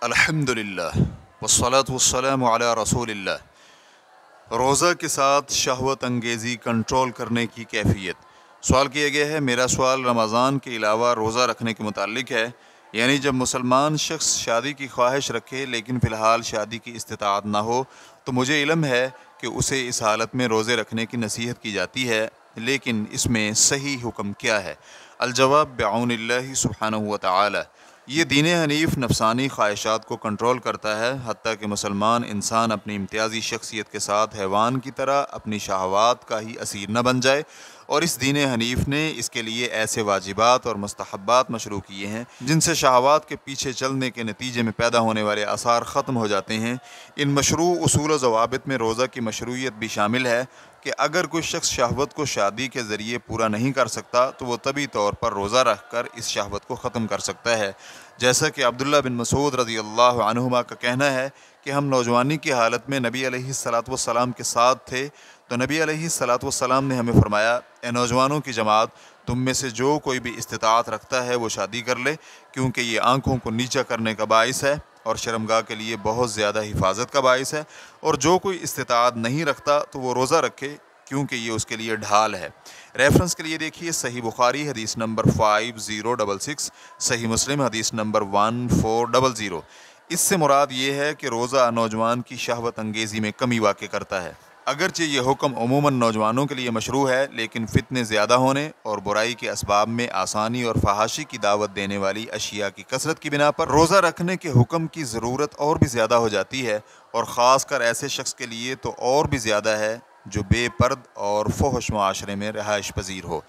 अल्हम्दुलिल्लाह वस्सलातु वस्सलामु अला रसूलिल्लाह। रोज़ा के साथ शहवत अंगेज़ी कंट्रोल करने की कैफियत। सवाल किया गया है, मेरा सवाल रमज़ान के अलावा रोज़ा रखने के मुतालिक है। यानी जब मुसलमान शख्स शादी की ख्वाहिश रखे लेकिन फ़िलहाल शादी की इस्तिताअत ना हो, तो मुझे इल्म है कि उसे इस हालत में रोज़े रखने की नसीहत की जाती है, लेकिन इसमें सही हुक्म क्या है? अल-जवाब बिअौनिल्लाहि सुब्हानहु व तआला। ये दीन हनीफ नफसानी ख्वाहिशात को कंट्रोल करता है, हत्ता कि मुसलमान इंसान अपनी इम्तियाज़ी शख्सियत के साथ हैवान की तरह अपनी शहवात का ही असीर न बन जाए। और इस दीन हनीफ ने इसके लिए ऐसे वाजिबात और मुस्तहब्बात मशरू किए हैं जिनसे शहवात के पीछे चलने के नतीजे में पैदा होने वाले आसार ख़त्म हो जाते हैं। इन मशरू उसूल व ज़वाबित में रोज़ा की मशरूइयत भी शामिल है कि अगर कोई शख्स शहवत को शादी के ज़रिए पूरा नहीं कर सकता तो वो तभी तौर पर रोज़ा रख कर इस शहवत को ख़त्म कर सकता है। जैसा कि अब्दुल्ला बिन मसूद रज़ी अल्लाह अन्हुमा का कहना है कि हम नौजवानी की हालत में नबी अलैहिस्सलातु वस्सलाम के साथ थे, तो नबी अलैहिस्सलातु वस्सलाम ने हमें फरमाया, ए नौजवानों की जमात, तुम में से जो कोई भी इस्तिताअत रखता है वो शादी कर ले, क्योंकि ये आँखों को नीचा करने का बाइस है और शर्मगाह के लिए बहुत ज़्यादा हिफाजत का बाइस है। और जो कोई इस्तिताअत नहीं रखता तो वो रोज़ा रखे, क्योंकि ये उसके लिए ढाल है। रेफरेंस के लिए देखिए सही बुखारी हदीस नंबर 5066, सही मुस्लिम हदीस नंबर 1400। इससे मुराद ये है कि रोज़ा नौजवान की शहवत अंगेज़ी में कमी वाक़ करता है। अगरचे ये हुक्म अमूमन नौजवानों के लिए मशरू है, लेकिन फितने ज़्यादा होने और बुराई के असबाब में आसानी और फहाशी की दावत देने वाली अशिया की कसरत की बिना पर रोज़ा रखने के हुक्म की ज़रूरत और भी ज़्यादा हो जाती है, और ख़ास कर ऐसे शख्स के लिए तो और भी ज़्यादा है जो बेपर्द और फ़ोहश माशरे में रहाइश पजीर हो।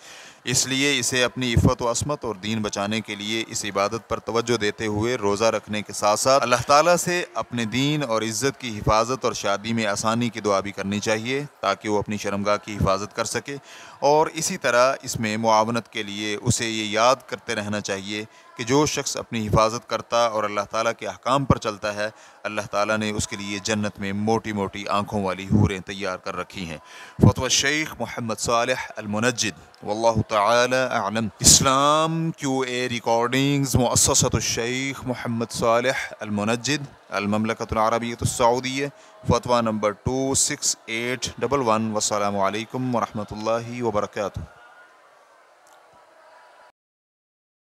इसलिए इसे अपनी इफ़्फ़त व असमत और दीन बचाने के लिए इस इबादत पर तवज्जो देते हुए रोज़ा रखने के साथ साथ अल्लाह ताला से अपने दीन और इज़्ज़त की हिफाजत और शादी में आसानी की दुआ भी करनी चाहिए, ताकि वो अपनी शर्मगाह की हिफाजत कर सके। और इसी तरह इसमें मुआवनत के लिए उसे ये याद करते रहना चाहिए कि जो शख्स अपनी हिफाजत करता और अल्लाह ताला के अहकाम पर चलता है, अल्लाह ताला ने उसके लिए जन्नत में मोटी मोटी आँखों वाली हूरें तैयार कर रखी हैं। फतवा शेख मोहम्मद सालेह अल मुनज्जिद, वल्लाहु ताला अअलम। इस्लाम QA रिकॉर्डिंग्स मुअस्ससतुश शेख मोहम्मद सालेह अल मुनज्जिद, अल ममलकतुल अरबिय्यतुस सऊदिय्या, फतवा नंबर 26811। वस्सलामु अलैकुम व रहमतुल्लाहि व बरकातुहू।